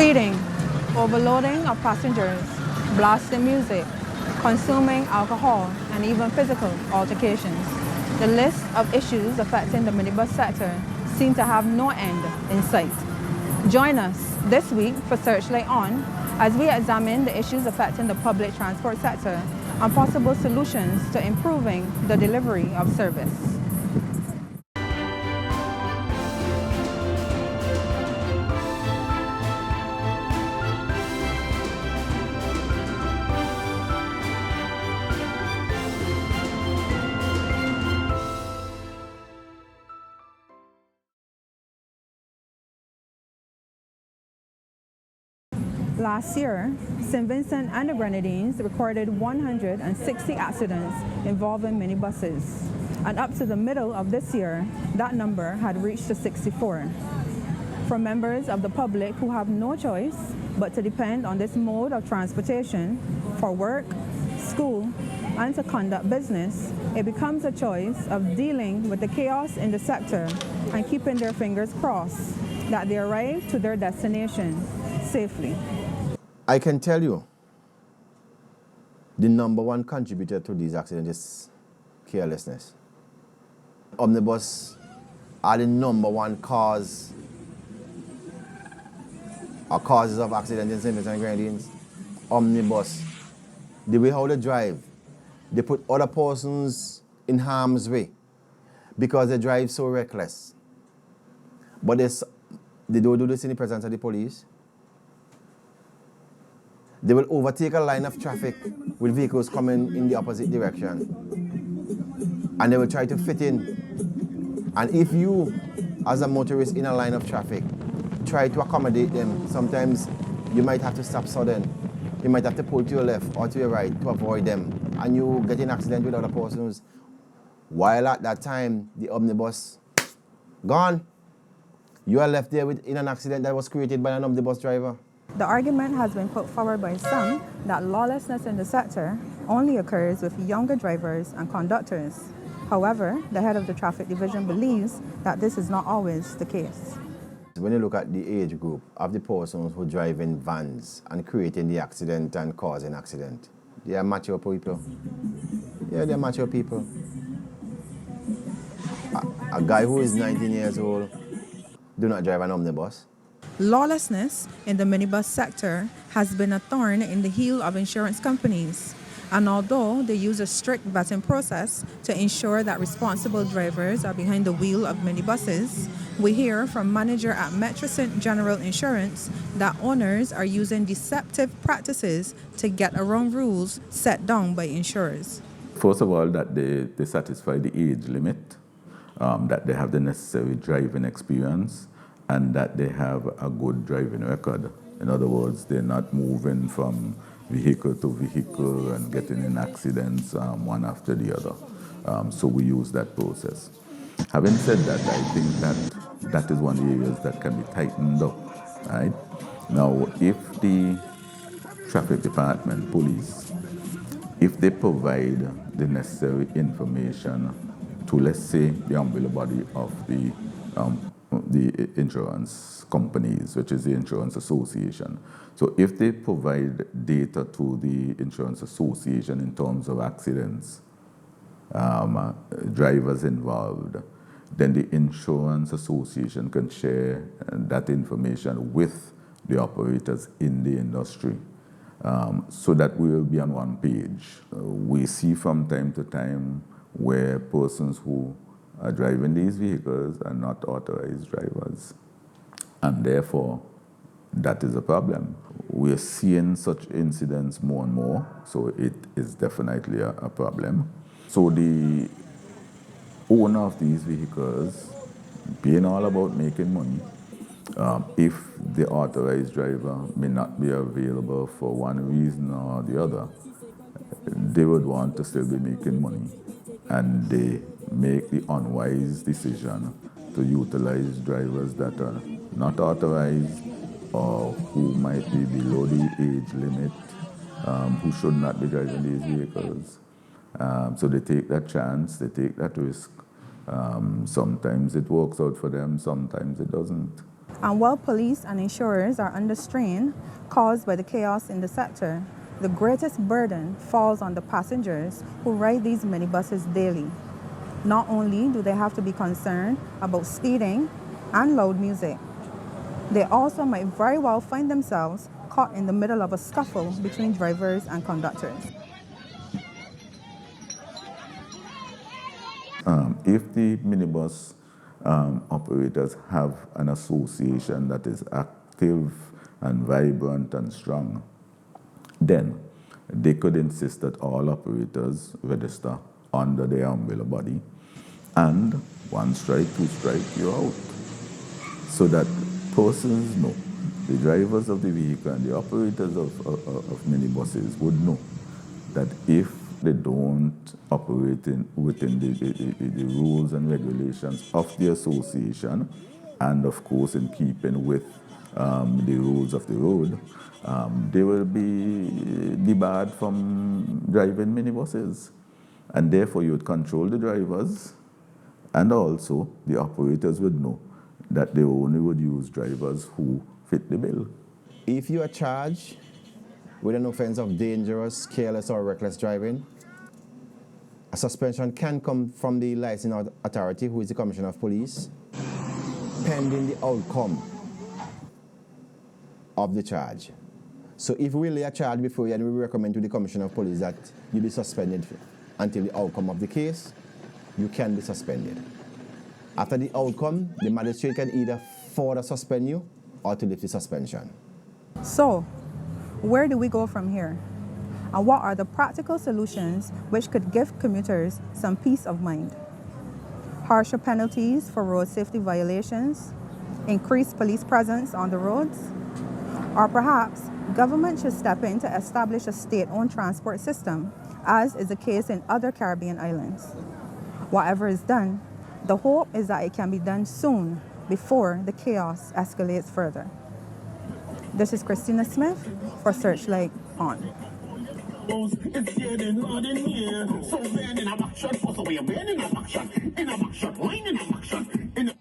Speeding, overloading of passengers, blasting music, consuming alcohol, and even physical altercations. The list of issues affecting the minibus sector seem to have no end in sight. Join us this week for Searchlight On as we examine the issues affecting the public transport sector and possible solutions to improving the delivery of service. Last year, St Vincent and the Grenadines recorded 160 accidents involving minibuses. And up to the middle of this year, that number had reached to 64. For members of the public who have no choice but to depend on this mode of transportation for work, school, and to conduct business, it becomes a choice of dealing with the chaos in the sector and keeping their fingers crossed that they arrive to their destination safely. I can tell you, the number one contributor to these accidents is carelessness. Omnibus are the number one cause or causes of accidents in St Vincent and Grenadines. Omnibus, the way how they drive, they put other persons in harm's way because they drive so reckless. But they don't do this in the presence of the police. They will overtake a line of traffic with vehicles coming in the opposite direction. And they will try to fit in. And if you, as a motorist in a line of traffic, try to accommodate them, sometimes you might have to stop sudden. You might have to pull to your left or to your right to avoid them. And you get in an accident with other persons. While at that time, the omnibus, gone. You are left there in an accident that was created by an omnibus driver. The argument has been put forward by some that lawlessness in the sector only occurs with younger drivers and conductors. However, the head of the traffic division believes that this is not always the case. When you look at the age group of the persons who drive in vans and creating the accident and causing accident, they are mature people. Yeah, they're mature people. A guy who is 19 years old do not drive an omnibus. Lawlessness in the minibus sector has been a thorn in the heel of insurance companies. And although they use a strict vetting process to ensure that responsible drivers are behind the wheel of minibuses, we hear from manager at Metrocent General Insurance that owners are using deceptive practices to get around rules set down by insurers. First of all, that they satisfy the age limit, that they have the necessary driving experience, and that they have a good driving record. In other words, they're not moving from vehicle to vehicle and getting in accidents one after the other. So we use that process. Having said that, I think that is one of the areas that can be tightened up. Right? Now, if the traffic department, police, if they provide the necessary information to, let's say, the umbrella body of the insurance companies, which is the Insurance Association. So if they provide data to the Insurance Association in terms of accidents, drivers involved, then the Insurance Association can share that information with the operators in the industry so that we will be on one page. We see from time to time where persons who are driving these vehicles are not authorized drivers. And therefore, that is a problem. We're seeing such incidents more and more, so it is definitely a problem. So the owner of these vehicles, being all about making money, if the authorized driver may not be available for one reason or the other, they would want to still be making money. And they make the unwise decision to utilize drivers that are not authorized or who might be below the age limit, who should not be driving these vehicles. So they take that chance, they take that risk. Sometimes it works out for them, sometimes it doesn't. And while police and insurers are under strain caused by the chaos in the sector, the greatest burden falls on the passengers who ride these minibuses daily. Not only do they have to be concerned about speeding and loud music, they also might very well find themselves caught in the middle of a scuffle between drivers and conductors. If the minibus operators have an association that is active and vibrant and strong, then they could insist that all operators register under their umbrella body, and one strike, two strike, you're out. So that persons know, the drivers of the vehicle and the operators of minibuses would know that if they don't operate within the rules and regulations of the association, and of course in keeping with the rules of the road, they will be debarred from driving minibuses. And therefore you would control the drivers, and also the operators would know that they only would use drivers who fit the bill. If you are charged with an offense of dangerous, careless, or reckless driving, a suspension can come from the licensing authority, who is the Commissioner of Police, pending the outcome of the charge. So if we lay a charge before you, and we recommend to the Commissioner of Police that you be suspended until the outcome of the case, you can be suspended. After the outcome, the magistrate can either further suspend you or to lift the suspension. So, where do we go from here? And what are the practical solutions which could give commuters some peace of mind? Harsher penalties for road safety violations, increased police presence on the roads, or perhaps government should step in to establish a state-owned transport system, as is the case in other Caribbean islands. Whatever is done, the hope is that it can be done soon before the chaos escalates further. This is Christina Smith for Searchlight On. It's getting hot in here, so man in a back shot, force away a man in a back shot, in a back shot, wine in a back shot, in a